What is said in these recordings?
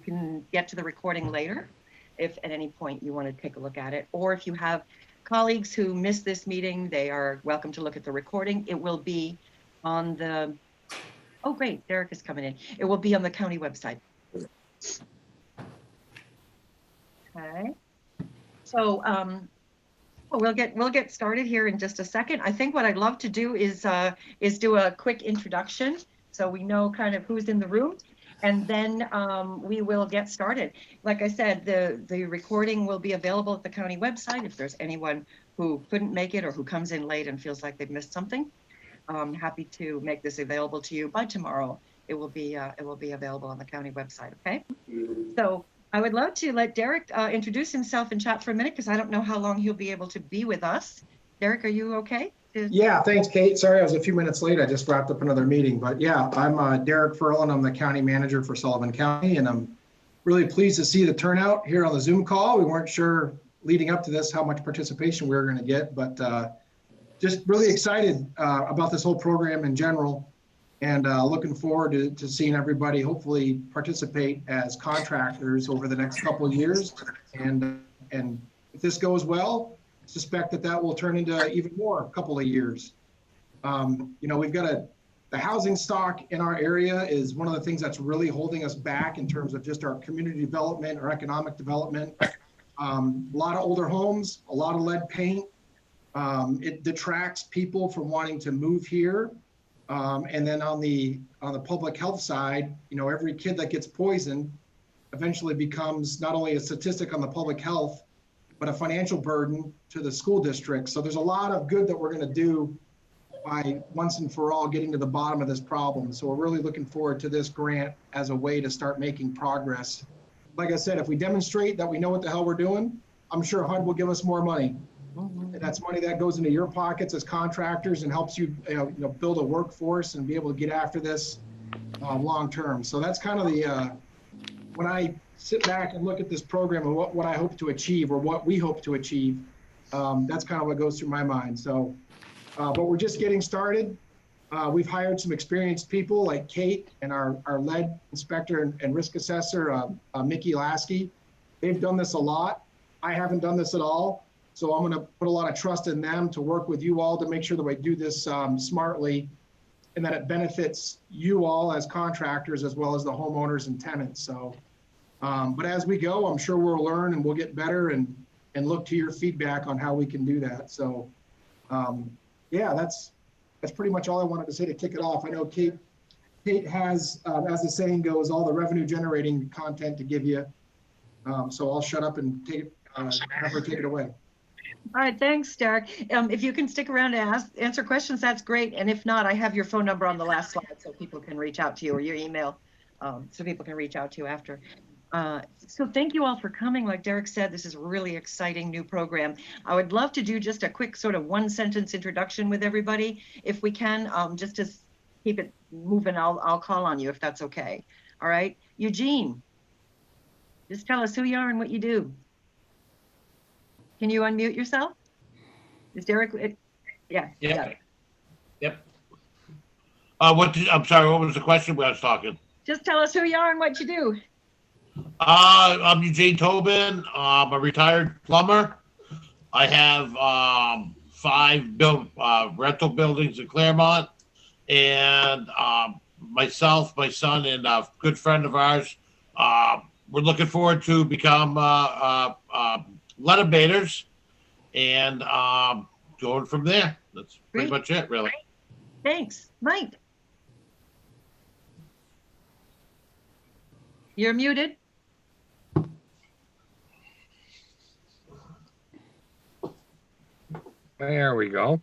you can get to the recording later if at any point you want to take a look at it. Or if you have colleagues who missed this meeting, they are welcome to look at the recording. It will be on the, oh great, Derek is coming in. It will be on the county website. Okay. So we'll get started here in just a second. I think what I'd love to do is do a quick introduction so we know kind of who's in the room, and then we will get started. Like I said, the recording will be available at the county website. If there's anyone who couldn't make it or who comes in late and feels like they've missed something, I'm happy to make this available to you by tomorrow. It will be available on the county website. Okay. So I would love to let Derek introduce himself and chat for a minute, because I don't know how long he'll be able to be with us. Derek, are you okay? Yeah, thanks, Kate. Sorry, I was a few minutes late. I just wrapped up another meeting. But yeah, I'm Derek Ferland. I'm the county manager for Sullivan County, and I'm really pleased to see the turnout here on the Zoom call. We weren't sure leading up to this how much participation we were going to get, but just really excited about this whole program in general. And looking forward to seeing everybody hopefully participate as contractors over the next couple of years. And if this goes well, suspect that will turn into even more a couple of years. You know, we've got the housing stock in our area is one of the things that's really holding us back in terms of just our community development or economic development. A lot of older homes, a lot of lead paint. It detracts people from wanting to move here. And then on the public health side, you know, every kid that gets poisoned eventually becomes not only a statistic on the public health, but a financial burden to the school district. So there's a lot of good that we're going to do by once and for all getting to the bottom of this problem. So we're really looking forward to this grant as a way to start making progress. Like I said, if we demonstrate that we know what the hell we're doing, I'm sure HUD will give us more money. And that's money that goes into your pockets as contractors and helps you, you know, build a workforce and be able to get after this long term. So that's kind of the, when I sit back and look at this program and what I hope to achieve or what we hope to achieve, that's kind of what goes through my mind. So, but we're just getting started. We've hired some experienced people like Kate and our lead inspector and risk assessor, Mickey Lasky. They've done this a lot. I haven't done this at all. So I'm going to put a lot of trust in them to work with you all to make sure that we do this smartly and that it benefits you all as contractors as well as the homeowners and tenants. So, but as we go, I'm sure we'll learn and we'll get better and look to your feedback on how we can do that. So, yeah, that's pretty much all I wanted to say to kick it off. I know Kate has, as the saying goes, all the revenue generating content to give you. So I'll shut up and take it, have her take it away. All right, thanks, Derek. If you can stick around to answer questions, that's great. And if not, I have your phone number on the last slide so people can reach out to you, or your email, so people can reach out to you after. So thank you all for coming. Like Derek said, this is a really exciting new program. I would love to do just a quick sort of one-sentence introduction with everybody, if we can, just to keep it moving. I'll call on you if that's okay. All right, Eugene, just tell us who you are and what you do. Can you unmute yourself? Is Derek? Yeah. Yep. Yep. I'm sorry, what was the question we was talking? Just tell us who you are and what you do. I'm Eugene Tobin. I'm a retired plumber. I have 5 rental buildings in Claremont, and myself, my son, and a good friend of ours, we're looking forward to become lead abaters and going from there. That's pretty much it, really. Thanks. Mike, you're muted. There we go.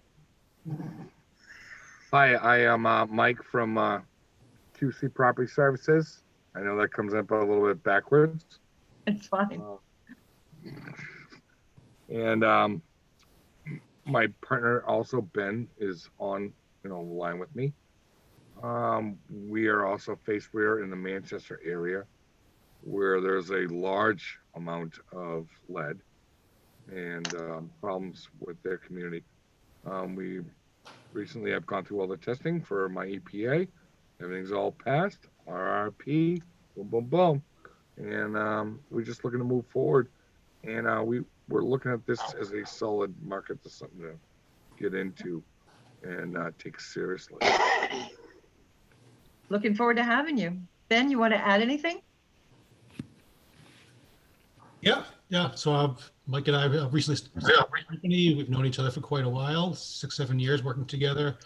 Hi, I am Mike from QC Property Services. I know that comes up a little bit backwards. It's fine. And my partner also, Ben, is on the line with me. We are also faced here in the Manchester area where there's a large amount of lead and problems with their community. We recently have gone through all the testing for my EPA. Everything's all passed, RRP, boom, boom, boom. and we're just looking to move forward. And we're looking at this as a solid market, to something to get into and take seriously. Looking forward to having you. Ben, you want to add anything? Yeah. So Mike and I have recently started a company. We've known each other for quite a while, 6-7 years working together,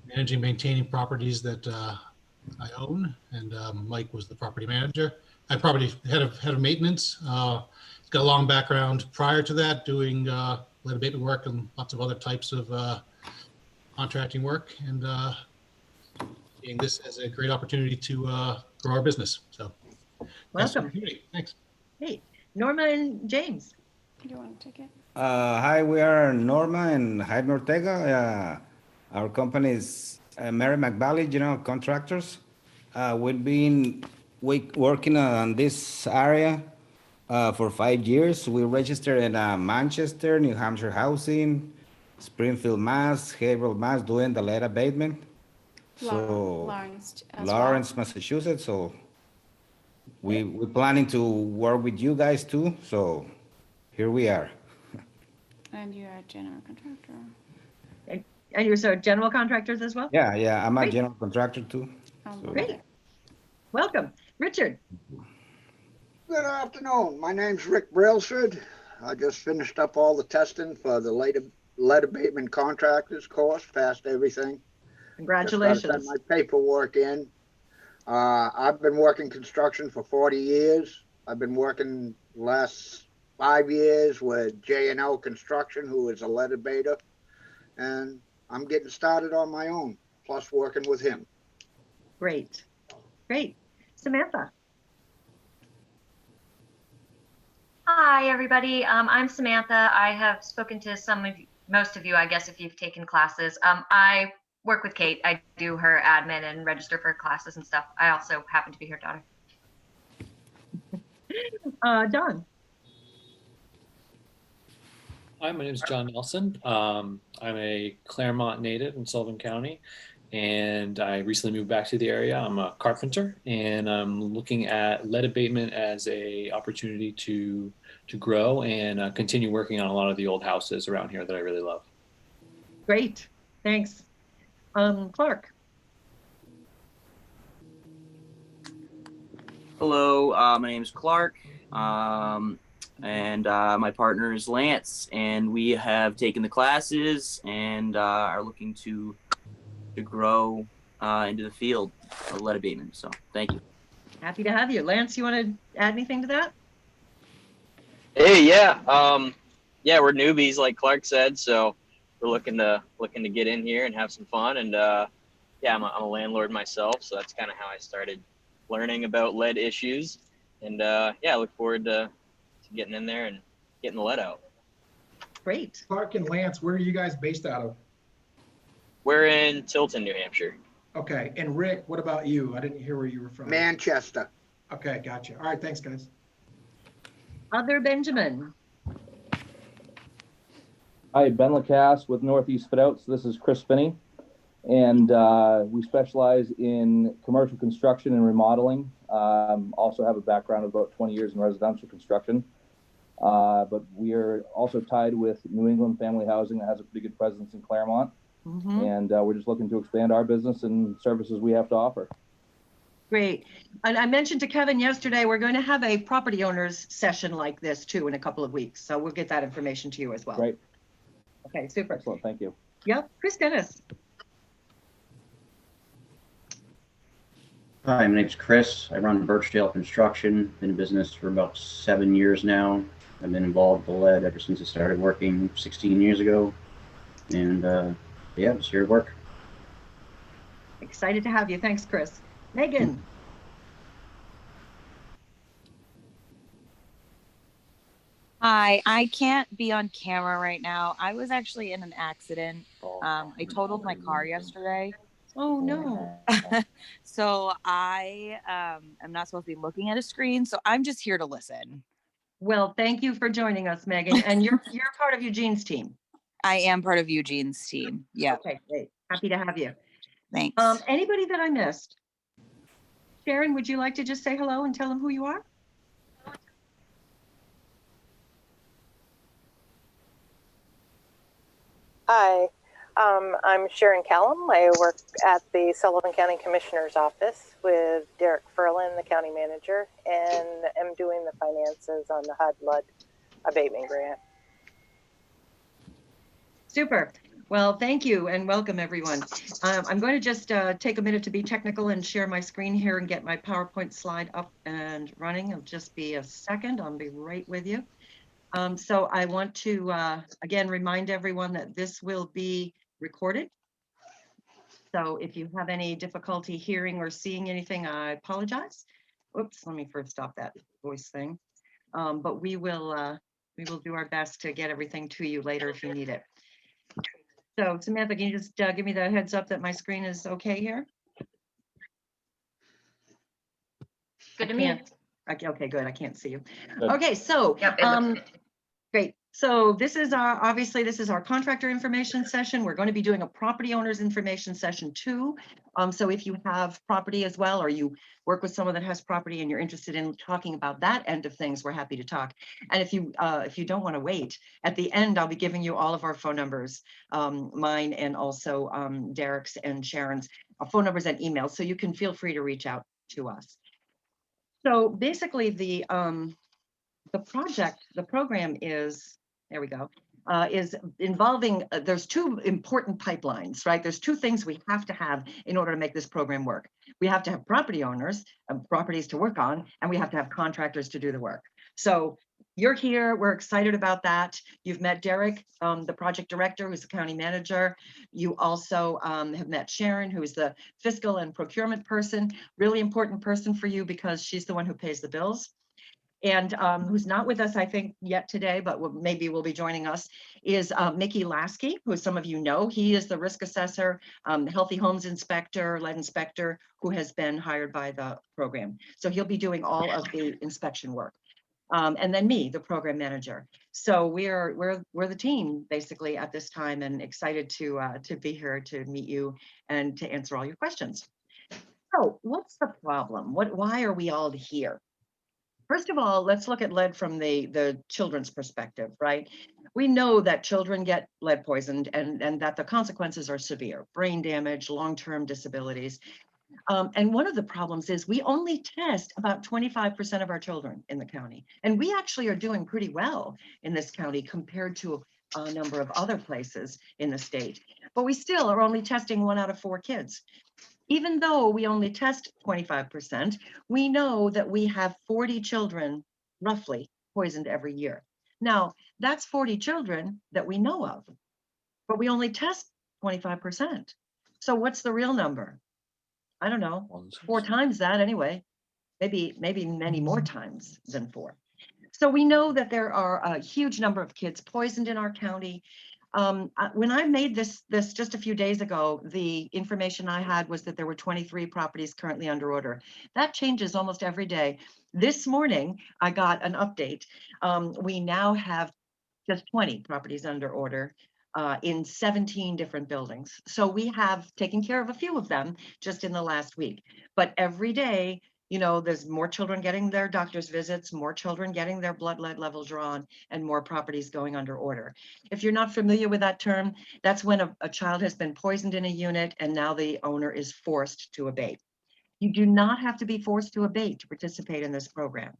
managing, maintaining properties that I own. And Mike was the property manager. I'm property head of maintenance. He's got a long background prior to that, doing lead abatement work and lots of other types of contracting work. And seeing this as a great opportunity to grow our business. So, Welcome. Thanks. Hey, Norma and James. Do you want to take it? Hi, we are Norma and Jaime Ortega. Our company is Mary McValley General Contractors. We've been working on this area for 5 years. We registered in Manchester, New Hampshire Housing, Springfield, Mass, Haverhill, Mass, doing the lead abatement. So Lawrence, Massachusetts. So we're planning to work with you guys too. So here we are. And you're a general contractor. And you're so general contractors as well? Yeah, I'm a Great. general contractor too. So. Great. Welcome. Richard. Good afternoon. My name's Rick Brailsford. I just finished up all the testing for the lead abatement contractors course, passed everything. Congratulations. Just gotta send my paperwork in. I've been working construction for 40 years. I've been working last 5 years with J&L Construction, who is a lead abater. And I'm getting started on my own, plus working with him. Great. Samantha. Hi, everybody. I'm Samantha. I have spoken to most of you, I guess, if you've taken classes. I work with Kate. I do her admin and register for classes and stuff. I also happen to be her daughter. Don. Hi, my name is John Nelson. I'm a Claremont native in Sullivan County, and I recently moved back to the area. I'm a carpenter, and I'm looking at lead abatement as a opportunity to grow and continue working on a lot of the old houses around here that I really love. Great. Thanks. Clark. Hello, my name is Clark, and my partner is Lance, and we have taken the classes and are looking to grow into the field of lead abatement. So thank you. Happy to have you. Lance, you want to add anything to that? Hey, yeah. We're newbies, like Clark said, so we're looking to get in here and have some fun. And I'm a landlord myself, so that's kind of how I started learning about lead issues. And I look forward to getting in there and getting the lead out. Great. Clark and Lance, where are you guys based out of? We're in Tilton, New Hampshire. Okay, and Rick, what about you? I didn't hear where you were from. Manchester. Okay, gotcha. All right, thanks, guys. Other Benjamin. Hi, Ben Lacasse with Northeast Fit Outs. This is Chris Finney, and we specialize in commercial construction and remodeling. Also have a background of about 20 years in residential construction, but we are also tied with New England Family Housing that has a pretty good presence in Claremont, and we're just looking to expand our business and services we have to offer. Great. And I mentioned to Kevin yesterday, we're going to have a property owners session like this too in a couple of weeks. So we'll get that information to you as well. Great. Okay, super. Excellent. Thank you. Yep. Chris Dennis. Hi, my name's Chris. I run Birchdale Construction. Been in business for about 7 years now. I've been involved with the lead ever since I started working 16 years ago. And just here to work. Excited to have you. Thanks, Chris. Megan. Hi, I can't be on camera right now. I was actually in an accident. I totaled my car yesterday. Oh no. So I am not supposed to be looking at a screen, so I'm just here to listen. Well, thank you for joining us, Megan. And you're part of Eugene's team. I am part of Eugene's team. Yeah. Okay, great. Happy to have you. Thanks. Anybody that I missed? Sharon, would you like to just say hello and tell them who you are? Hi, I'm Sharon Callum. I work at the Sullivan County Commissioner's Office with Derek Ferland, the county manager, and am doing the finances on the HUD abatement grant. Super. Well, thank you and welcome everyone. I'm going to just take a minute to be technical and share my screen here and get my PowerPoint slide up and running. It'll just be a second. I'll be right with you. So I want to, again, remind everyone that this will be recorded. So if you have any difficulty hearing or seeing anything, I apologize. Oops, let me first stop that voice thing. But we will do our best to get everything to you later if you need it. So Samantha, can you just give me the heads up that my screen is okay here? Good to me. Okay, good. I can't see you. Good. Okay, so Yep, great. So this is obviously this is our contractor information session. We're going to be doing a property owners information session too. So if you have property as well, or you work with someone that has property and you're interested in talking about that end of things, we're happy to talk. And if you don't want to wait, at the end, I'll be giving you all of our phone numbers, mine and also Derek's and Sharon's phone numbers and emails. So you can feel free to reach out to us. So basically the program is, there we go, is involving, there's two important pipelines, right? There's two things we have to have in order to make this program work. We have to have property owners, properties to work on, and we have to have contractors to do the work. So you're here, we're excited about that. You've met Derek, the project director, who's the county manager. You also have met Sharon, who is the fiscal and procurement person, really important person for you because she's the one who pays the bills. And who's not with us, I think, yet today, but maybe will be joining us, is Mickey Lasky, who some of you know. He is the risk assessor, healthy homes inspector, lead inspector, who has been hired by the program. So he'll be doing all of the inspection work. And then me, the program manager. So we're the team basically at this time, and excited to be here to meet you and to answer all your questions. So what's the problem? Why are we all here? First of all, let's look at lead from the children's perspective, right? We know that children get lead poisoned and that the consequences are severe: brain damage, long-term disabilities. And one of the problems is we only test about 25% of our children in the county. And we actually are doing pretty well in this county compared to a number of other places in the state. But we still are only testing 1 out of 4 kids. Even though we only test 25%, we know that we have 40 children roughly poisoned every year. Now, that's 40 children that we know of, but we only test 25%. So what's the real number? I don't know, 4 times that anyway, maybe many more times than 4. So we know that there are a huge number of kids poisoned in our county. When I made this just a few days ago, the information I had was that there were 23 properties currently under order. That changes almost every day. This morning, I got an update. We now have just 20 properties under order in 17 different buildings. So we have taken care of a few of them just in the last week. But every day, you know, there's more children getting their doctor's visits, more children getting their blood lead level drawn, and more properties going under order. If you're not familiar with that term, that's when a child has been poisoned in a unit and now the owner is forced to abate. You do not have to be forced to abate to participate in this program,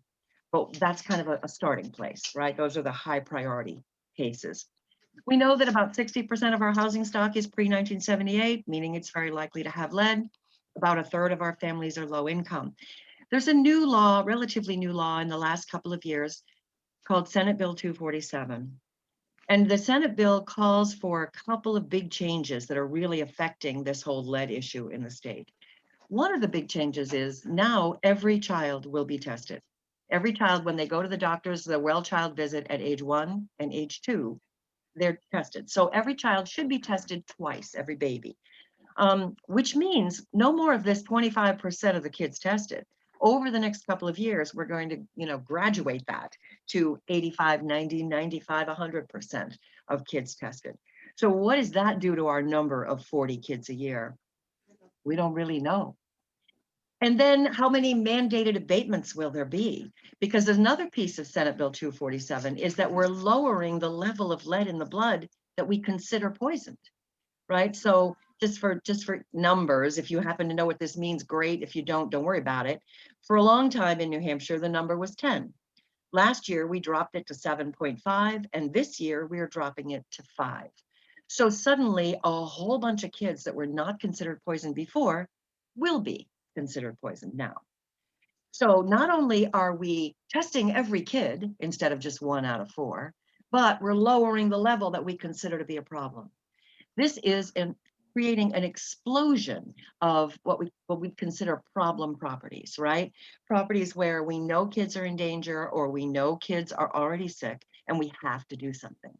but that's kind of a starting place, right? Those are the high priority cases. We know that about 60% of our housing stock is pre-1978, meaning it's very likely to have lead. About 1/3 of our families are low income. There's a new law, relatively new law in the last couple of years called Senate Bill 247. And the Senate bill calls for a couple of big changes that are really affecting this whole lead issue in the state. One of the big changes is now every child will be tested. Every child, when they go to the doctors, the well child visit at age 1 and age 2, they're tested. So every child should be tested twice, every baby, which means no more of this 25% of the kids tested. Over the next couple of years, we're going to, you know, graduate that to 85, 90, 95, 100% of kids tested. So what does that do to our number of 40 kids a year? We don't really know. And then how many mandated abatements will there be? Because another piece of Senate Bill 247 is that we're lowering the level of lead in the blood that we consider poisoned, right? So just for numbers, if you happen to know what this means, great. If you don't worry about it. For a long time in New Hampshire, the number was 10. Last year, we dropped it to 7.5, and this year we are dropping it to 5. So suddenly a whole bunch of kids that were not considered poisoned before will be considered poisoned now. So not only are we testing every kid instead of just 1 out of 4, but we're lowering the level that we consider to be a problem. This is creating an explosion of what we consider problem properties, right? Properties where we know kids are in danger or we know kids are already sick and we have to do something.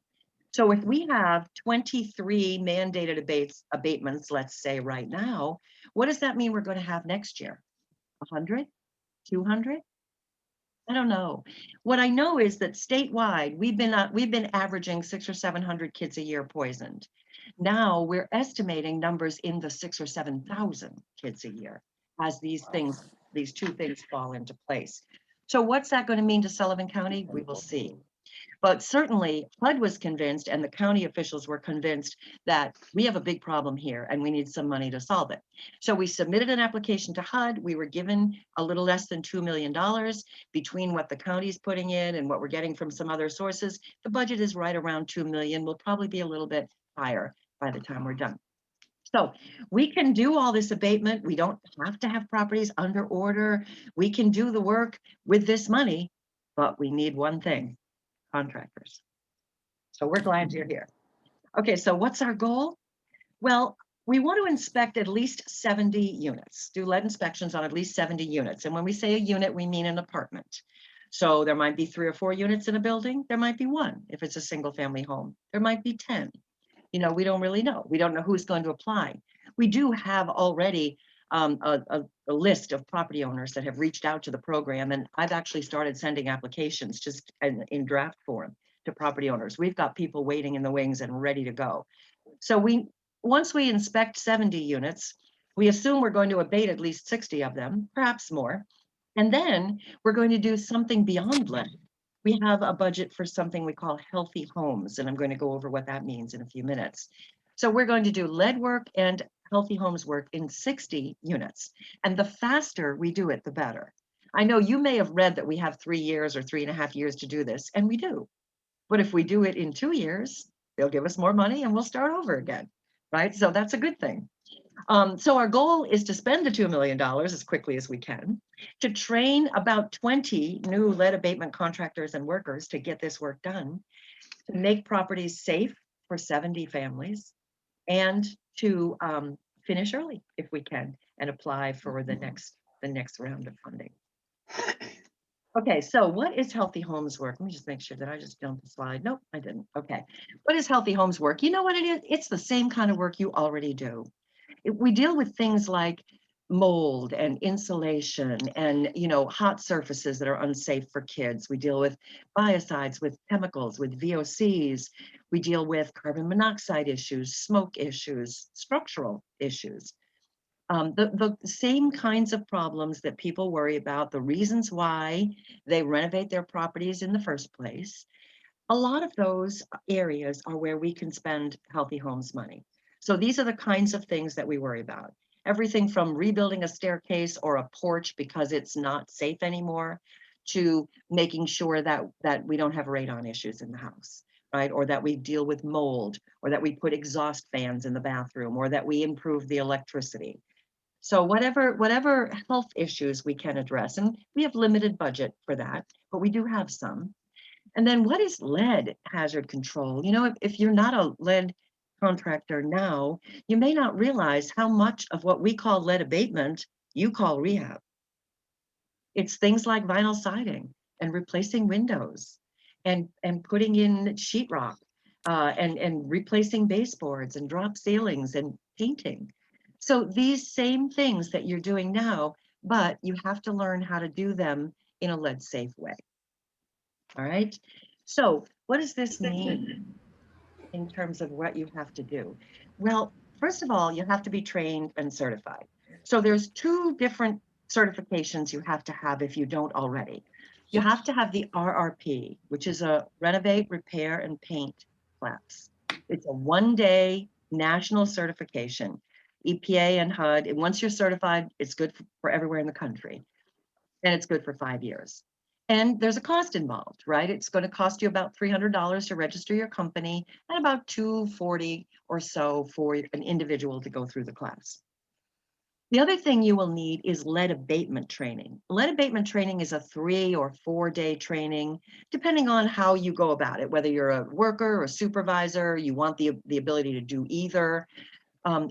So if we have 23 mandated abatements, let's say right now, what does that mean we're going to have next year? 100? 200? I don't know. What I know is that statewide, we've been averaging 600 or 700 kids a year poisoned. Now we're estimating numbers in the 6,000 or 7,000 kids a year as these two things fall into place. So what's that going to mean to Sullivan County? We will see. But certainly HUD was convinced and the county officials were convinced that we have a big problem here and we need some money to solve it. So we submitted an application to HUD. We were given a little less than $2 million between what the county's putting in and what we're getting from some other sources. The budget is right around 2 million. We'll probably be a little bit higher by the time we're done. So we can do all this abatement. We don't have to have properties under order. We can do the work with this money, but we need one thing: contractors. So we're glad you're here. Okay, so what's our goal? Well, we want to inspect at least 70 units, do lead inspections on at least 70 units. And when we say a unit, we mean an apartment. So there might be 3 or 4 units in a building. There might be 1 if it's a single family home. There might be 10. You know, we don't really know. We don't know who's going to apply. We do have already a list of property owners that have reached out to the program, and I've actually started sending applications just in draft form to property owners. We've got people waiting in the wings and ready to go. So once we inspect 70 units, we assume we're going to abate at least 60 of them, perhaps more, and then we're going to do something beyond lead. We have a budget for something we call healthy homes, and I'm going to go over what that means in a few minutes. So we're going to do lead work and healthy homes work in 60 units. And the faster we do it, the better. I know you may have read that we have 3 years or 3.5 years to do this, and we do. But if we do it in 2 years, they'll give us more money and we'll start over again, right? So that's a good thing. So our goal is to spend the $2 million as quickly as we can, to train about 20 new lead abatement contractors and workers to get this work done, to make properties safe for 70 families, and to finish early if we can and apply for the next round of funding. Okay, so what is healthy homes work? Let me just make sure that I just jumped the slide. Nope, I didn't. Okay, what is healthy homes work? You know what it is? It's the same kind of work you already do. We deal with things like mold and insulation and, you know, hot surfaces that are unsafe for kids. We deal with biocides, with chemicals, with VOCs. We deal with carbon monoxide issues, smoke issues, structural issues. The same kinds of problems that people worry about, the reasons why they renovate their properties in the first place. A lot of those areas are where we can spend healthy homes money. So these are the kinds of things that we worry about. Everything from rebuilding a staircase or a porch because it's not safe anymore, to making sure that we don't have radon issues in the house, right? Or that we deal with mold, or that we put exhaust fans in the bathroom, or that we improve the electricity. So whatever health issues we can address, and we have limited budget for that, but we do have some. And then what is lead hazard control? You know, if you're not a lead contractor now, you may not realize how much of what we call lead abatement you call rehab. It's things like vinyl siding and replacing windows and putting in sheetrock and replacing baseboards and drop ceilings and painting. So these same things that you're doing now, but you have to learn how to do them in a lead safe way. All right. So what does this mean in terms of what you have to do? Well, first of all, you have to be trained and certified. So there's 2 different certifications you have to have if you don't already. You have to have the RRP, which is a renovate, repair, and paint class. It's a one-day national certification, EPA and HUD. And once you're certified, it's good for everywhere in the country. And it's good for 5 years. And there's a cost involved, right? It's going to cost you about $300 to register your company and about $240 or so for an individual to go through the class. The other thing you will need is lead abatement training. Lead abatement training is a 3 or 4 day training, depending on how you go about it, whether you're a worker or a supervisor, you want the ability to do either.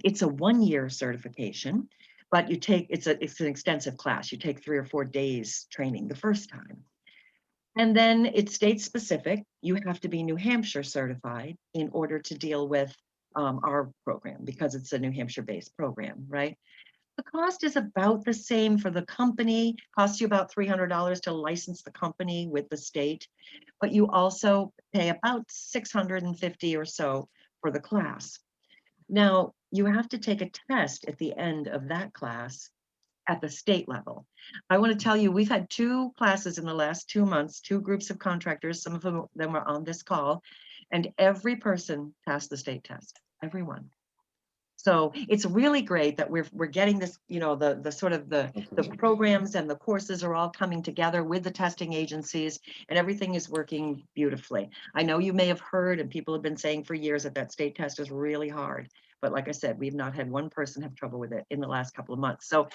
It's a 1-year certification, but it's an extensive class. You take 3 or 4 days training the first time. And then it's state specific. You have to be New Hampshire certified in order to deal with our program, because it's a New Hampshire based program, right? The cost is about the same for the company. Costs you about $300 to license the company with the state, but you also pay about $650 or so for the class. Now, you have to take a test at the end of that class at the state level. I want to tell you, we've had 2 classes in the last 2 months, 2 groups of contractors, some of them were on this call, and every person passed the state test, everyone. So it's really great that we're getting this, you know, the sort of the programs and the courses are all coming together with the testing agencies, and everything is working beautifully. I know you may have heard, and people have been saying for years, that state test is really hard. But like I said, we've not had one person have trouble with it in the last couple of months. So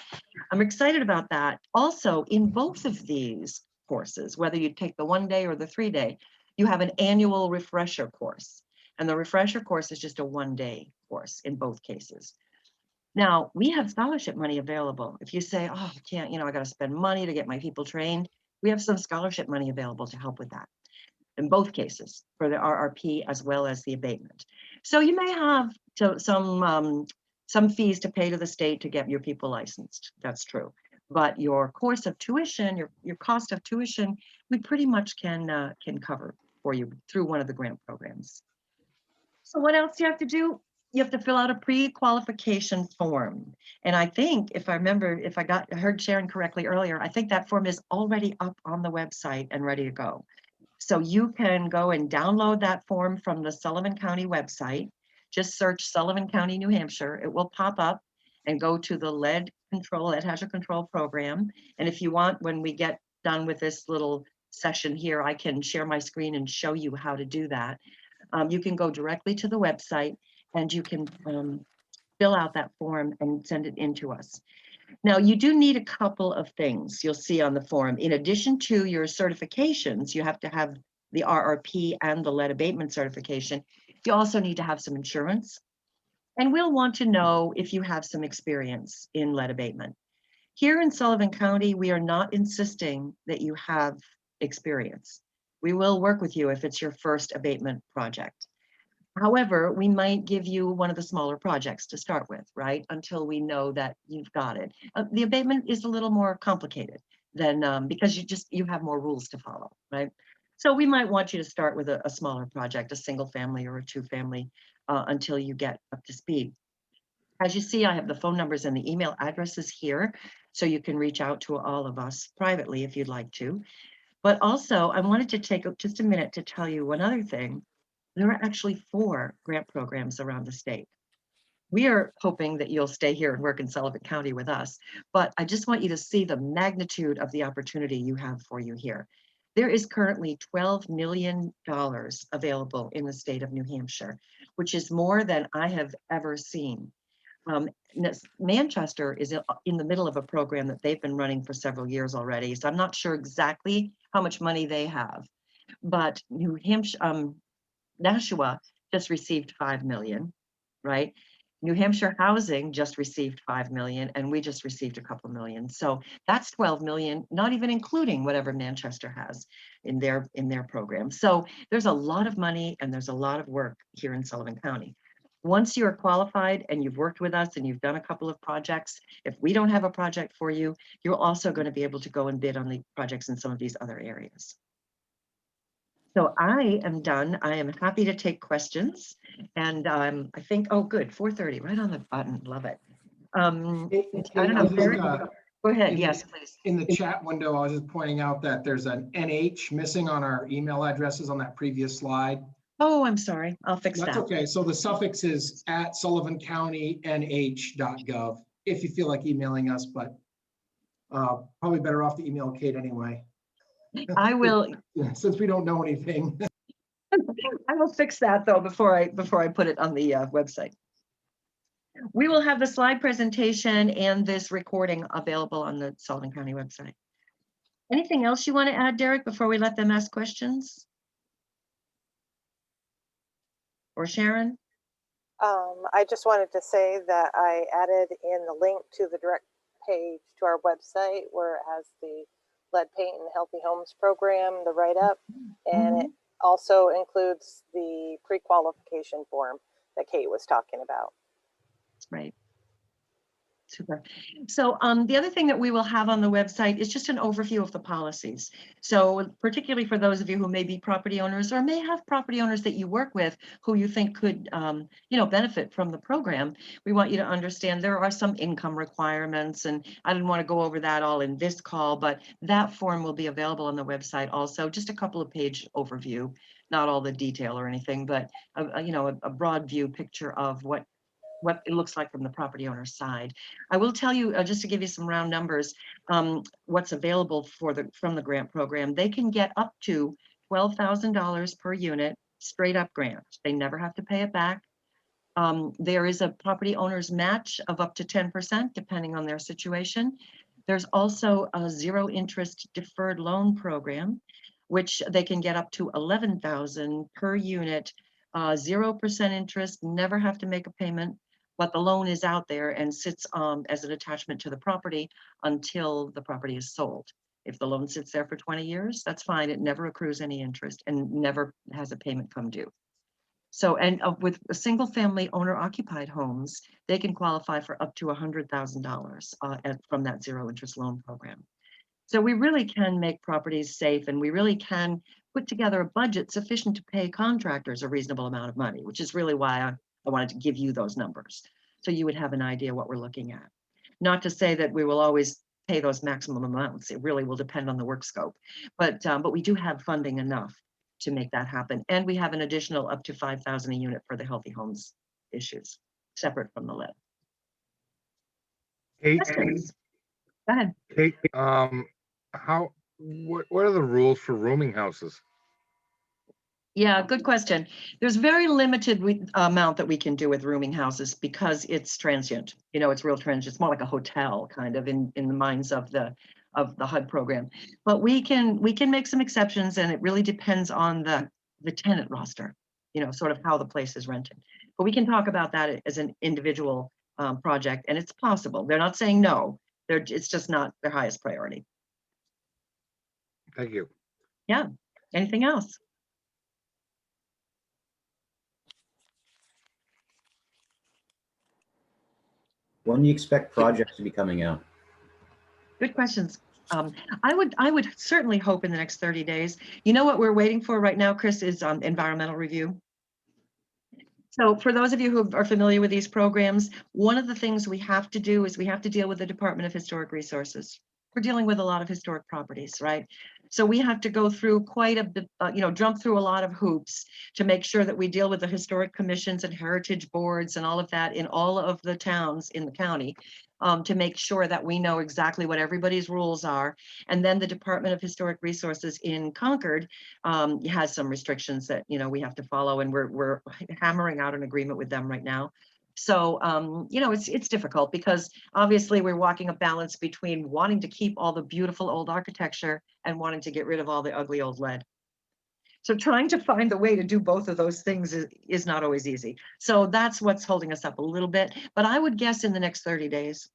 I'm excited about that. Also, in both of these courses, whether you take the 1 day or the 3 day, you have an annual refresher course. And the refresher course is just a 1 day course in both cases. Now, we have scholarship money available. If you say, oh, I can't, you know, I got to spend money to get my people trained, we have some scholarship money available to help with that in both cases for the RRP as well as the abatement. So you may have some fees to pay to the state to get your people licensed. That's true. But your course of tuition, your cost of tuition, we pretty much can cover for you through one of the grant programs. So what else do you have to do? You have to fill out a pre-qualification form. And I think, if I remember, if I heard Sharon correctly earlier, I think that form is already up on the website and ready to go. So you can go and download that form from the Sullivan County website. Just search Sullivan County, New Hampshire. It will pop up and go to the lead hazard control program. And if you want, when we get done with this little session here, I can share my screen and show you how to do that. You can go directly to the website and you can fill out that form and send it in to us. Now, you do need a couple of things you'll see on the form. In addition to your certifications, you have to have the RRP and the lead abatement certification. You also need to have some insurance. And we'll want to know if you have some experience in lead abatement. Here in Sullivan County, we are not insisting that you have experience. We will work with you if it's your first abatement project. However, we might give you one of the smaller projects to start with, right? Until we know that you've got it. The abatement is a little more complicated than because you have more rules to follow, right? So we might want you to start with a smaller project, a single family or a 2-family, until you get up to speed. As you see, I have the phone numbers and the email addresses here, so you can reach out to all of us privately if you'd like to. But also, I wanted to take just a minute to tell you one other thing. There are actually 4 grant programs around the state. We are hoping that you'll stay here and work in Sullivan County with us, but I just want you to see the magnitude of the opportunity you have for you here. There is currently $12 million available in the state of New Hampshire, which is more than I have ever seen. Manchester is in the middle of a program that they've been running for several years already, so I'm not sure exactly how much money they have, but New Hampshire, Nashua just received $5 million, right? New Hampshire Housing just received $5 million, and we just received a couple million. So that's $12 million, not even including whatever Manchester has in their program. So there's a lot of money and there's a lot of work here in Sullivan County. Once you're qualified and you've worked with us and you've done a couple of projects, if we don't have a project for you, you're also going to be able to go and bid on the projects in some of these other areas. So I am done. I am happy to take questions. And I think, oh, good, 4:30, right on the button. Love it. I don't know. Go ahead. Yes, please. In the chat window, I was just pointing out that there's an NH missing on our email addresses on that previous slide. Oh, I'm sorry. I'll fix That's that. okay. So the suffix is at sullivancountynh.gov, if you feel like emailing us, but probably better off to email Kate anyway. I will. Since we don't know anything. I will fix that though before I put it on the website. We will have the slide presentation and this recording available on the Sullivan County website. Anything else you want to add, Derek, before we let them ask questions? Or Sharon? I just wanted to say that I added in the link to the direct page to our website where it has the lead paint and healthy homes program, the write-up, and it also includes the pre-qualification form that Kate was talking about. Right. Super. So the other thing that we will have on the website is just an overview of the policies. So particularly for those of you who may be property owners or may have property owners that you work with who you think could benefit from the program, we want you to understand there are some income requirements, and I didn't want to go over that all in this call, but that form will be available on the website also, just a couple of page overview, not all the detail or anything, but a broad view picture of what it looks like from the property owner's side. I will tell you, just to give you some round numbers, what's available from the grant program. They can get up to $12,000 per unit, straight up grant. They never have to pay it back. There is a property owner's match of up to 10%, depending on their situation. There's also a zero interest deferred loan program, which they can get up to $11,000 per unit, 0% interest, never have to make a payment, but the loan is out there and sits as an attachment to the property until the property is sold. If the loan sits there for 20 years, that's fine. It never accrues any interest and never has a payment come due. So, and with a single family owner occupied homes, they can qualify for up to $100,000 from that zero interest loan program. So we really can make properties safe, and we really can put together a budget sufficient to pay contractors a reasonable amount of money, which is really why I wanted to give you those numbers, so you would have an idea what we're looking at. Not to say that we will always pay those maximum amounts. It really will depend on the work scope, but we do have funding enough to make that happen. And we have an additional up to $5,000 a unit for the healthy homes issues, separate from the lead. Kate, Questions? Go ahead. Kate, what are the rules for rooming houses? Yeah, good question. There's very limited amount that we can do with rooming houses because it's transient. It's real transient. It's more like a hotel kind of in the minds of the HUD program. But we can make some exceptions, and it really depends on the tenant roster, sort of how the place is rented. But we can talk about that as an individual project, and it's possible. They're not saying no. It's just not their highest priority. Thank you. Yeah. Anything else? When do you expect projects to be coming out? Good questions. I would certainly hope in the next 30 days. You know what we're waiting for right now, Chris, is environmental review. So for those of you who are familiar with these programs, one of the things we have to do is we have to deal with the Department of Historic Resources. We're dealing with a lot of historic properties, right? So we have to go through quite a bit, jump through a lot of hoops to make sure that we deal with the historic commissions and heritage boards and all of that in all of the towns in the county, to make sure that we know exactly what everybody's rules are. And then the Department of Historic Resources in Concord has some restrictions that we have to follow, and we're hammering out an agreement with them right now. So, it's difficult because obviously we're walking a balance between wanting to keep all the beautiful old architecture and wanting to get rid of all the ugly old lead. So trying to find the way to do both of those things is not always easy. So that's what's holding us up a little bit, but I would guess in the next 30 days,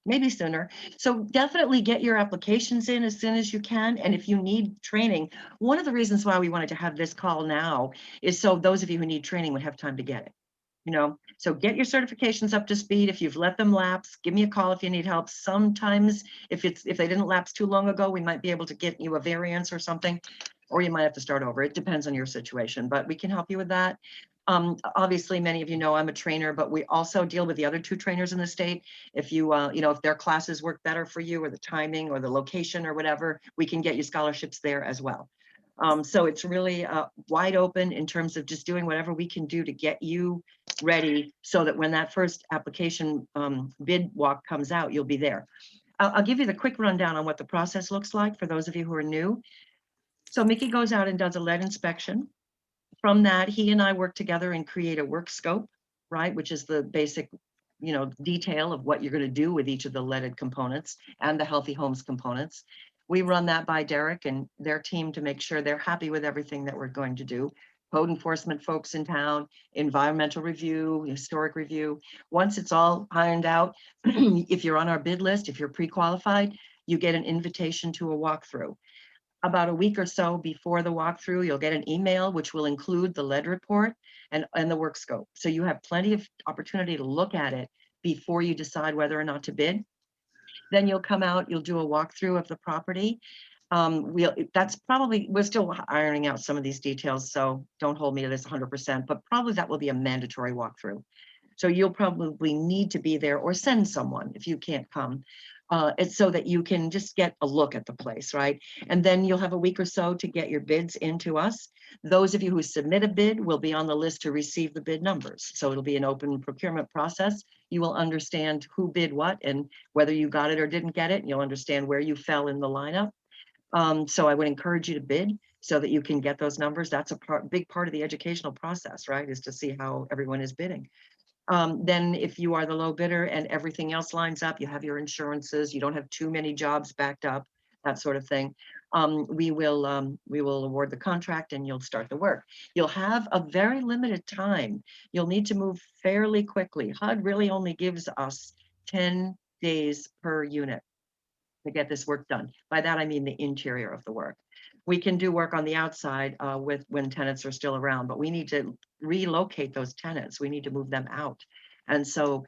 maybe sooner. So definitely get your applications in as soon as you can. And if you need training, one of the reasons why we wanted to have this call now is so those of you who need training would have time to get it. So get your certifications up to speed. If you've let them lapse, give me a call if you need help. Sometimes if they didn't lapse too long ago, we might be able to get you a variance or something, or you might have to start over. It depends on your situation, but we can help you with that. Obviously, many of you know I'm a trainer, but we also deal with the other two trainers in the state. If you, if their classes work better for you, or the timing or the location or whatever, we can get you scholarships there as well. So it's really wide open in terms of just doing whatever we can do to get you ready so that when that first application bid walk comes out, you'll be there. I'll give you the quick rundown on what the process looks like for those of you who are new. So Mickey goes out and does a lead inspection. From that, he and I work together and create a work scope, right, which is the basic, detail of what you're going to do with each of the leaded components and the healthy homes components. We run that by Derek and their team to make sure they're happy with everything that we're going to do. Code enforcement folks in town, environmental review, historic review. Once it's all ironed out, if you're on our bid list, if you're pre-qualified, you get an invitation to a walkthrough. About a week or so before the walkthrough, you'll get an email which will include the lead report and the work scope. So you have plenty of opportunity to look at it before you decide whether or not to bid. Then you'll come out, you'll do a walkthrough of the property. We're still ironing out some of these details, so don't hold me to this 100%, but probably that will be a mandatory walkthrough. So you'll probably need to be there or send someone if you can't come. It's so that you can just get a look at the place, right? And then you'll have a week or so to get your bids into us. Those of you who submit a bid will be on the list to receive the bid numbers. So it'll be an open procurement process. You will understand who bid what and whether you got it or didn't get it. And you'll understand where you fell in the lineup. So I would encourage you to bid so that you can get those numbers. That's a big part of the educational process, right? Is to see how everyone is bidding. Then if you are the low bidder and everything else lines up, you have your insurances, you don't have too many jobs backed up, that sort of thing. We will award the contract and you'll start the work. You'll have a very limited time. You'll need to move fairly quickly. HUD really only gives us 10 days per unit to get this work done. By that, I mean the interior of the work. We can do work on the outside when tenants are still around, but we need to relocate those tenants. We need to move them out. And so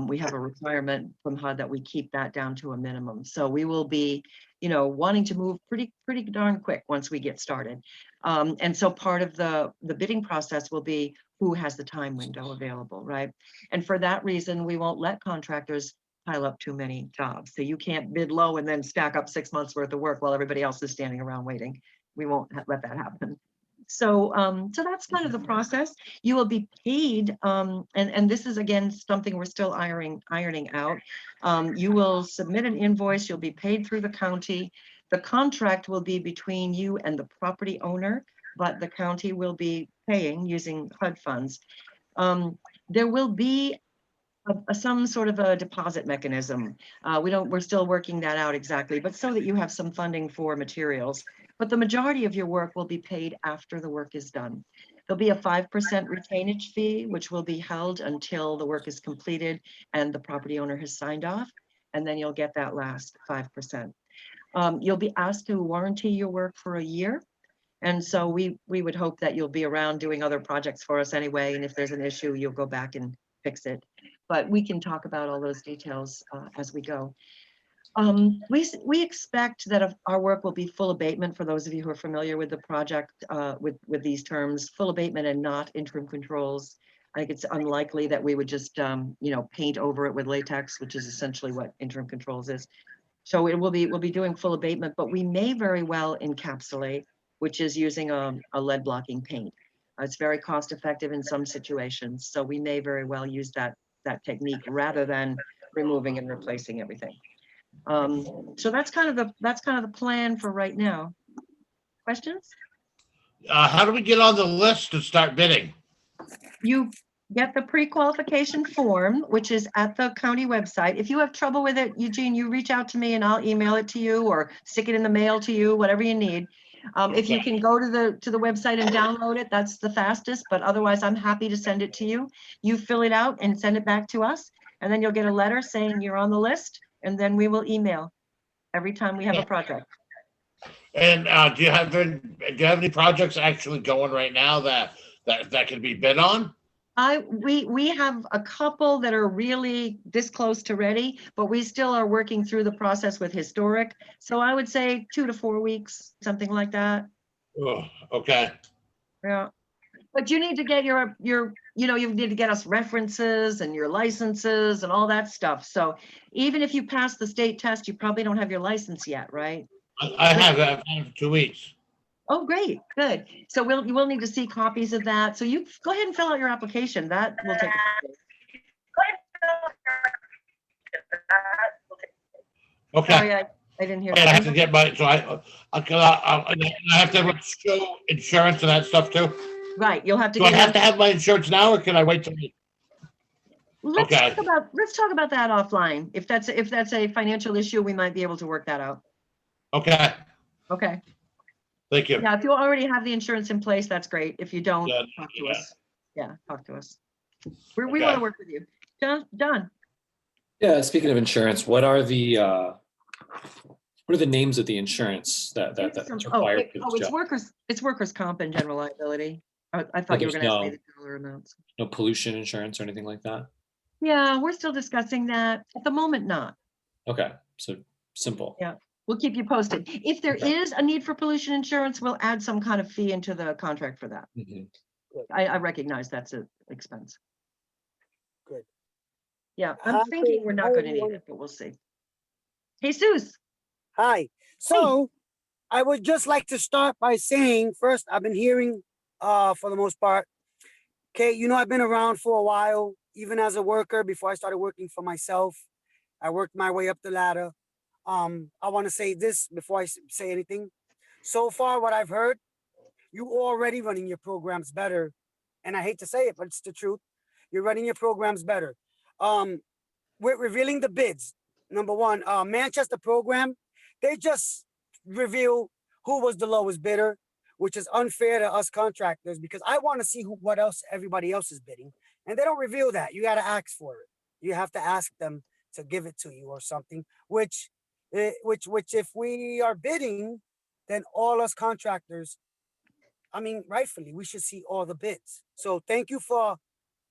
we have a requirement from HUD that we keep that down to a minimum. So we will be, wanting to move pretty darn quick once we get started. And so part of the bidding process will be who has the time window available, right? And for that reason, we won't let contractors pile up too many jobs. So you can't bid low and then stack up 6 months worth of work while everybody else is standing around waiting. We won't let that happen. So so that's kind of the process. You will be paid, and this is again something we're still ironing out. You will submit an invoice, you'll be paid through the county. The contract will be between you and the property owner, but the county will be paying using HUD funds. There will be some sort of a deposit mechanism. We're still working that out exactly, but so that you have some funding for materials. But the majority of your work will be paid after the work is done. There'll be a 5% retainage fee, which will be held until the work is completed and the property owner has signed off, and then you'll get that last 5%. You'll be asked to warranty your work for a year. And so we would hope that you'll be around doing other projects for us anyway, and if there's an issue, you'll go back and fix it. But we can talk about all those details as we go. We expect that our work will be full abatement. For those of you who are familiar with the project, with these terms, full abatement and not interim controls. I think it's unlikely that we would just paint over it with latex, which is essentially what interim controls is. So we'll be doing full abatement, but we may very well encapsulate, which is using a lead blocking paint. It's very cost effective in some situations, so we may very well use that technique rather than removing and replacing everything. So that's kind of the plan for right now. Questions? How do we get on the list to start bidding? You get the pre-qualification form, which is at the county website. If you have trouble with it, Eugene, you reach out to me and I'll email it to you or stick it in the mail to you, whatever you need. If you can go to the website and download it, that's the fastest, but otherwise I'm happy to send it to you. You fill it out and send it back to us, and then you'll get a letter saying you're on the list, and then we will email every time we have a project. And do you have any projects actually going right now that can be bid on? We have a couple that are really this close to ready, but we still are working through the process with historic. So I would say 2 to 4 weeks, something like that. Oh, okay. Yeah, but you need to get you need to get us references and your licenses and all that stuff. So even if you pass the state test, you probably don't have your license yet, right? I have that for 2 weeks. Oh, great, good. So you will need to see copies of that. So you go ahead and fill out your application. That will take. Okay. Sorry, I didn't hear I have to that. get my, so I have to show insurance and that stuff too. Right, you'll have to Do I get. have to have my insurance now, or can I wait till? Let's Okay. talk about that offline. If that's a financial issue, we might be able to work that out. Okay, Okay. thank you. Yeah, if you already have the insurance in place, that's great. If you don't, Yeah, talk to yeah. us. Yeah, talk to us. We Okay. want to work with you. John. Yeah, speaking of insurance, what are the names of the insurance that's required for this job? It's workers comp and general liability. I But thought you were there's going to ask me the dollar amounts. no pollution insurance or anything like that? Yeah, we're still discussing that. At the moment, not. Okay, so simple. Yeah, we'll keep you posted. If there is a need for pollution insurance, we'll add some kind of fee into the contract for that. Mm-hmm. I recognize that's an expense. Good. Yeah, I'm thinking we're not going to need it, but we'll see. Jesus. Hi. So I would just like to start by saying, first, I've been hearing, for the most part, okay, I've been around for a while, even as a worker before I started working for myself. I worked my way up the ladder. I want to say this before I say anything. So far, what I've heard, you already running your programs better. And I hate to say it, but it's the truth. You're running your programs better. We're revealing the bids. Number one, Manchester program, they just reveal who was the lowest bidder, which is unfair to us contractors because I want to see what else everybody else is bidding. And they don't reveal that. You got to ask for it. You have to ask them to give it to you or something, which if we are bidding, then all us contractors, rightfully, we should see all the bids. So thank you for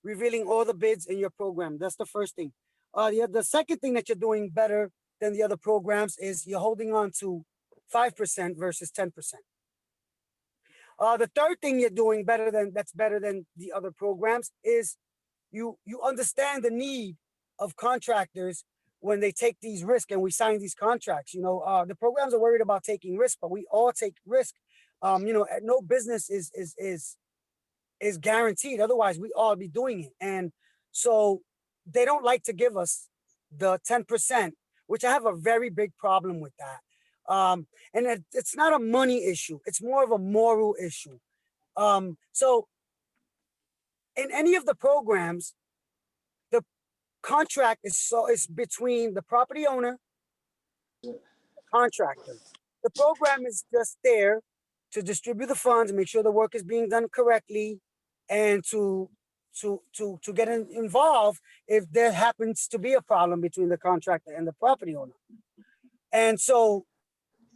revealing all the bids in your program. That's the first thing. The second thing that you're doing better than the other programs is you're holding on to 5% versus 10%. The third thing you're doing better than the other programs is you understand the need of contractors when they take these risks and we sign these contracts. The programs are worried about taking risk, but we all take risk. No business is guaranteed. Otherwise, we all be doing it. And so they don't like to give us the 10%, which I have a very big problem with that. And it's not a money issue. It's more of a moral issue. So in any of the programs, the contract is between the property owner, contractor. The program is just there to distribute the funds and make sure the work is being done correctly and to get involved if there happens to be a problem between the contractor and the property owner. And so,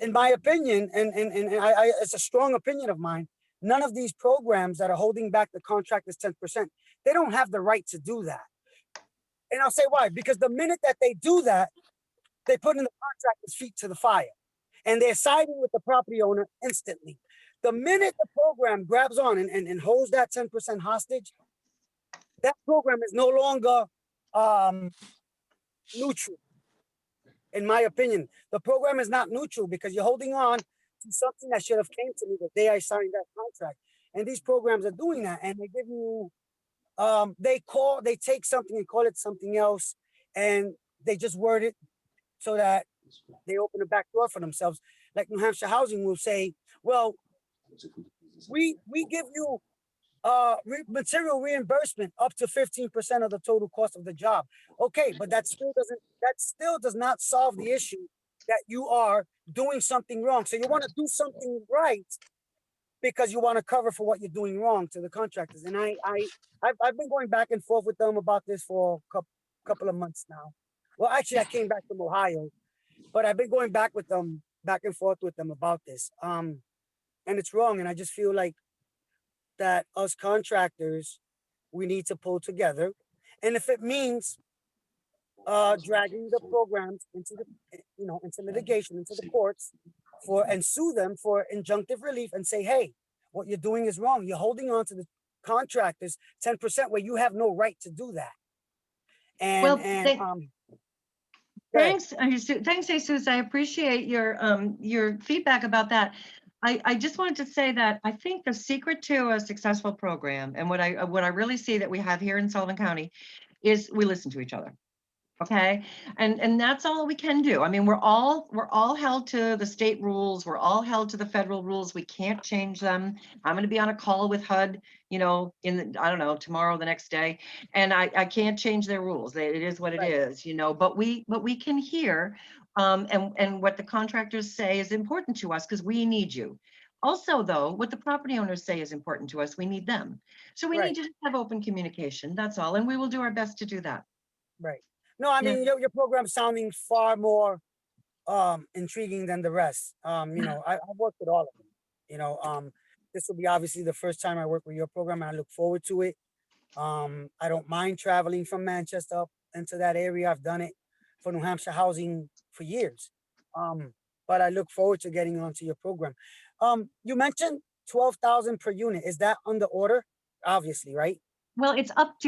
in my opinion, and it's a strong opinion of mine, none of these programs that are holding back the contractors 10%, they don't have the right to do that. And I'll say why. Because the minute that they do that, they put in the contractor's feet to the fire. And they're siding with the property owner instantly. The minute the program grabs on and holds that 10% hostage, that program is no longer neutral. In my opinion, the program is not neutral because you're holding on to something that should have came to me the day I signed that contract. And these programs are doing that. And they give you, they take something and call it something else. And they just word it so that they open a back door for themselves. Like New Hampshire Housing will say, well, we give you material reimbursement up to 15% of the total cost of the job. Okay, but that still does not solve the issue that you are doing something wrong. So you want to do something right because you want to cover for what you're doing wrong to the contractors. And I've been going back and forth with them about this for a couple of months now. Well, actually, I came back from Ohio, but I've been going back and forth with them about this. And it's wrong. And I just feel like that us contractors, we need to pull together. And if it means dragging the programs into litigation, into the courts and sue them for injunctive relief and say, hey, what you're doing is wrong. You're holding on to the contractors 10% where you have no right to do that. Thanks, Jesus. I appreciate your feedback about that. I just wanted to say that I think the secret to a successful program, and what I really see that we have here in Sullivan County, is we listen to each other. Okay, and that's all we can do. I mean, we're all held to the state rules. We're all held to the federal rules. We can't change them. I'm going to be on a call with HUD, you know, I don't know, tomorrow, the next day, and I can't change their rules. It is what it is, you know. But we can hear, and what the contractors say is important to us because we need you. Also, though, what the property owners say is important to us. We need them. So we need to just have open communication. That's all, and we will do our best to do that. Right. No, I mean, your program's sounding far more intriguing than the rest. You know, I've worked with all of them. You know, this will be obviously the first time I work with your program, and I look forward to it. I don't mind traveling from Manchester up into that area. I've done it for New Hampshire Housing for years. But I look forward to getting onto your program. You mentioned 12,000 per unit. Is that under order? Obviously, right? Well, it's up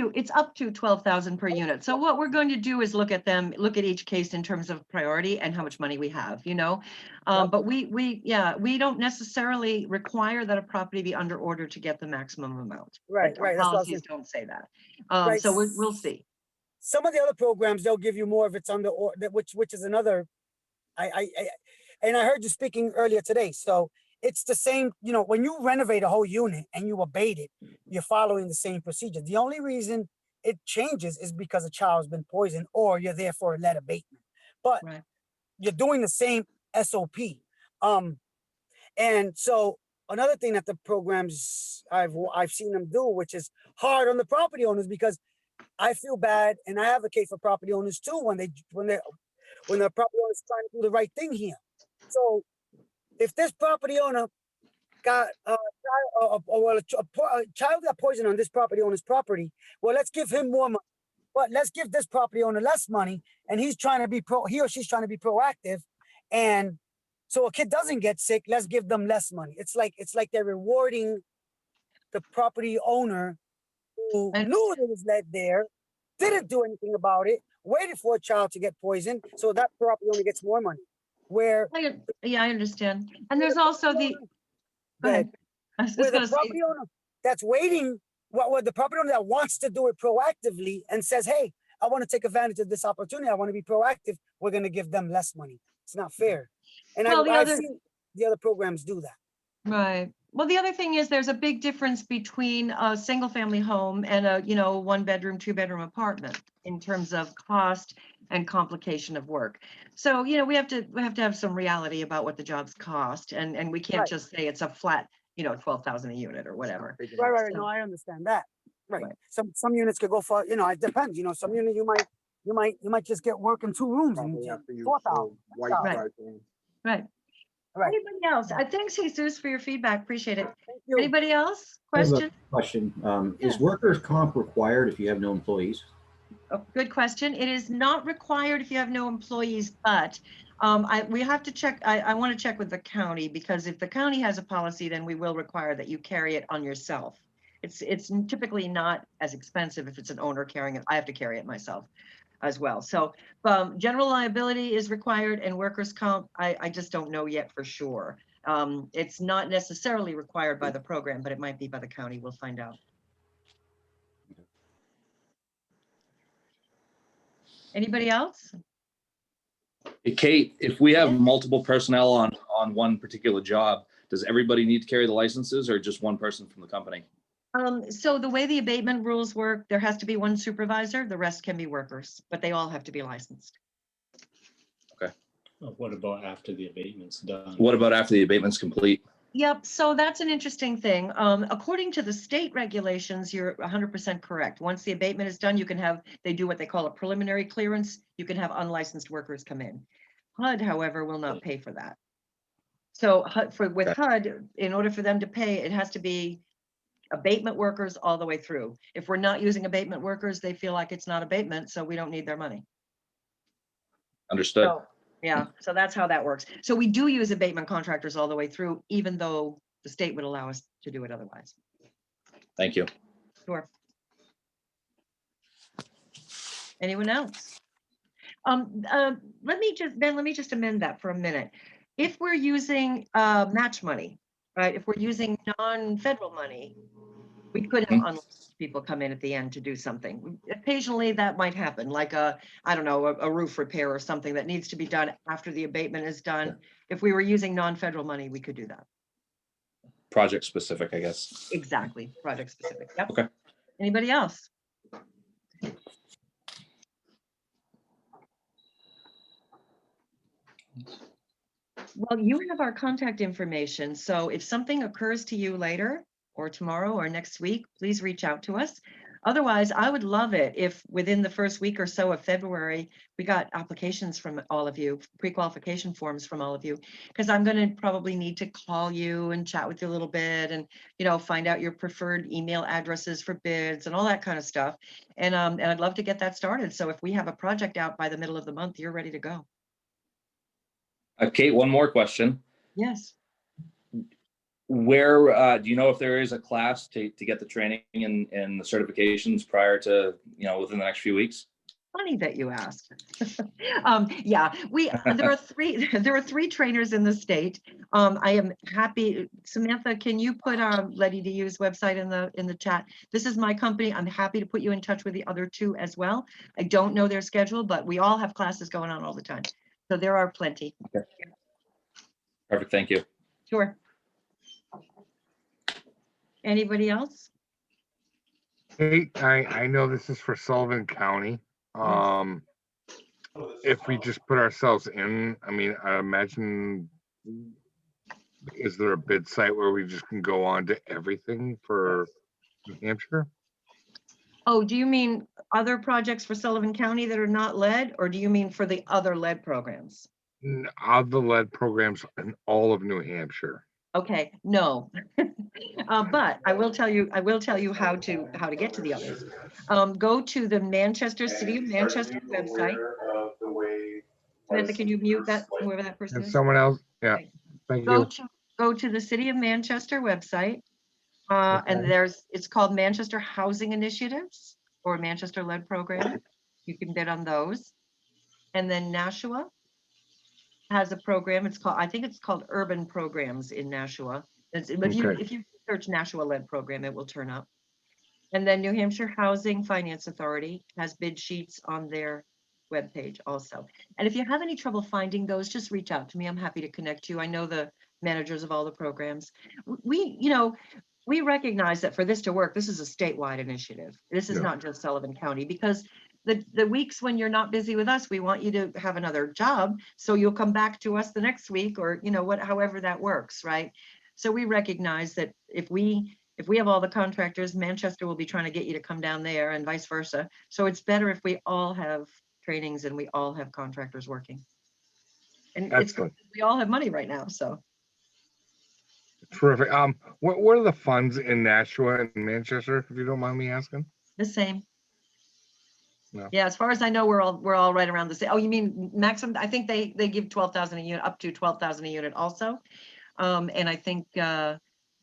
to 12,000 per unit. So what we're going to do is look at each case in terms of priority and how much money we have, you know. But we don't necessarily require that a property be under order to get the maximum amount. Right, right. Our policies don't say that. So we'll see. Some of the other programs, they'll give you more if it's under order, which is another. And I heard you speaking earlier today. So it's the same, you know, when you renovate a whole unit and you abate it, you're following the same procedure. The only reason it changes is because a child's been poisoned or you're there for a lead abatement. But you're doing the same SOP. And so another thing that the programs I've seen them do, which is hard on the property owners, because I feel bad and I advocate for property owners too when the property owner is trying to do the right thing here. So if this property owner got a child got poisoned on this property owner's property, well, let's give him more money. But let's give this property owner less money, and he or she's trying to be proactive, and so a kid doesn't get sick. Let's give them less money. It's like they're rewarding the property owner who knew there was lead there, didn't do anything about it, waited for a child to get poisoned, so that property owner gets more money. Where I understand, and there's also the property owner that's waiting, what the property owner that wants to do it proactively and says, "Hey, I want to take advantage of this opportunity. I want to be proactive." We're going to give them less money. It's not fair, and I've seen the other programs do that. Right. Well, the other thing is there's a big difference between a single family home and a, you know, 1-bedroom, 2-bedroom apartment in terms of cost and complication of work. So, you know, we have to have some reality about what the jobs cost, and we can't just say it's a flat, you know, 12,000 a unit or whatever. Right. No, I understand that. Right. Some units could go for, you know, it depends. You know, some unit you might just get work in 2 rooms and 4,000. Right. Anybody else? Thanks, Jesus, for your feedback. Appreciate it. Thank you. Anybody else? I have Question? a question. Is workers' comp required if you have no employees? Oh, good question. It is not required if you have no employees, but we have to check. I want to check with the county, because if the county has a policy, then we will require that you carry it on yourself. It's typically not as expensive if it's an owner carrying it. I have to carry it myself as well. So general liability is required, and workers' comp, I just don't know yet for sure. It's not necessarily required by the program, but it might be by the county. We'll find out. Anybody else? Hey, Kate, if we have multiple personnel on one particular job, does everybody need to carry the licenses or just one person from the company? So the way the abatement rules work, there has to be one supervisor. The rest can be workers, but they all have to be licensed. Okay. What about after the abatement's done? What about after the abatement's complete? Yep. So that's an interesting thing. According to the state regulations, you're 100% correct. Once the abatement is done, they do what they call a preliminary clearance. You can have unlicensed workers come in. HUD, however, will not pay for that. So with HUD, in order for them to pay, it has to be abatement workers all the way through. If we're not using abatement workers, they feel like it's not abatement, so we don't need their money. Understood. So, yeah, so that's how that works. So we do use abatement contractors all the way through, even though the state would allow us to do it otherwise. Thank you. Sure. Anyone else? Let me just amend that for a minute. If we're using match money, right? If we're using non-federal money, we could have unlicensed people come in at the end to do something. Occasionally that might happen, like I don't know, a roof repair or something that needs to be done after the abatement is done. If we were using non-federal money, we could do that. Project specific, I guess. Exactly, project specific. Yep. Okay. Anybody else? Well, you have our contact information, so if something occurs to you later or tomorrow or next week, please reach out to us. Otherwise, I would love it if within the first week or so of February, we got applications from all of you, pre-qualification forms from all of you, because I'm going to probably need to call you and chat with you a little bit and, you know, find out your preferred email addresses for bids and all that kind of stuff. And I'd love to get that started. So if we have a project out by the middle of the month, you're ready to go. Kate, one more question. Yes. Where do you know if there is a class to get the training and the certifications prior to, you know, within the next few weeks? Funny that you asked. Yeah, there are three trainers in the state. I am happy. Samantha, can you put our Ready to Use website in the chat? This is my company. I'm happy to put you in touch with the other two as well. I don't know their schedule, but we all have classes going on all the time. So there are plenty. Okay. Perfect. Thank you. Sure. Anybody else? Hey, I know this is for Sullivan County. If we just put ourselves in, I mean, I imagine, is there a bid site where we just can go on to everything for New Hampshire? Oh, do you mean other projects for Sullivan County that are not lead, or do you mean for the other lead programs? Of the lead programs in all of New Hampshire. Okay, no. But I will tell you how to get to the others. Go to the City of Manchester website. Samantha, can you mute that, whoever that person And is? someone else, yeah, Okay. thank you. Go to the City of Manchester website. And it's called Manchester Housing Initiatives or Manchester Lead Program. You can bid on those. And then Nashua has a program. I think it's called Urban Programs in Nashua. If you search Nashua Lead Program, it will turn up. And then New Hampshire Housing Finance Authority has bid sheets on their webpage also. And if you have any trouble finding those, just reach out to me. I'm happy to connect you. I know the managers of all the programs. We recognize that for this to work, this is a statewide initiative. This is not just Sullivan County, because the weeks when you're not busy with us, we want you to have another job. So you'll come back to us the next week, or, you know, however that works, right? So we recognize that if we have all the contractors, Manchester will be trying to get you to come down there and vice versa. So it's better if we all have trainings and we all have contractors working. And we all have money right now, so. Terrific. What are the funds in Nashua and Manchester, if you don't mind me asking? The same. No. Yeah, as far as I know, we're all right around the same. Oh, you mean maximum? I think they give 12,000 a unit, up to 12,000 a unit also. And I think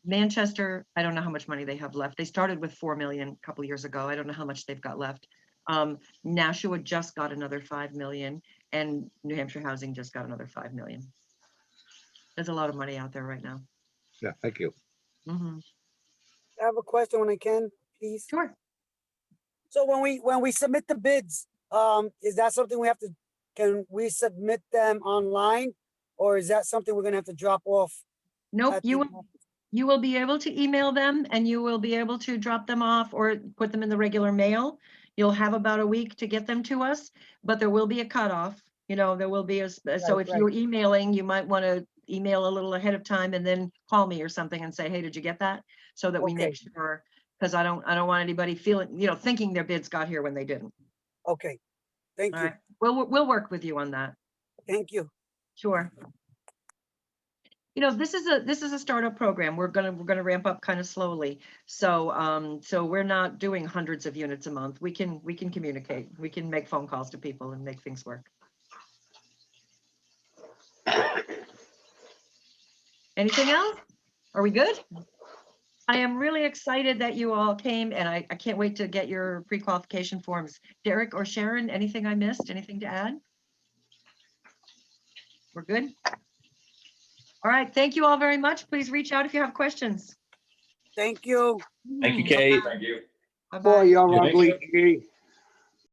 Manchester, I don't know how much money they have left. They started with 4 million a couple years ago. I don't know how much they've got left. Nashua just got another 5 million, and New Hampshire Housing just got another 5 million. There's a lot of money out there right now. Yeah, thank you. Mm-hmm. I have a question when I can, please. Sure. So when we submit the bids, is that something can we submit them online, or is that something we're gonna have to drop off? Nope, you will be able to email them, and you will be able to drop them off or put them in the regular mail. You'll have about a week to get them to us, but there will be a cutoff. You know, there will be so if you're emailing, you might want to email a little ahead of time and then call me or something and say, hey, did you get that? So that we make sure, because I don't want anybody feeling, thinking their bids got here when they didn't. Okay, thank you. Right. We'll work with you on that. Thank you. Sure. This is a startup program. We're gonna ramp up kind of slowly. So we're not doing hundreds of units a month. We can communicate. We can make phone calls to people and make things work. Anything else? Are we good? I am really excited that you all came, and I can't wait to get your pre-qualification forms. Derek or Sharon, anything I missed? Anything to add? We're good? All right, thank you all very much. Please reach out if you have questions. Thank you. Thank you, Kate. Thank you. Boy, Bye-bye. you're Yeah, ugly, G.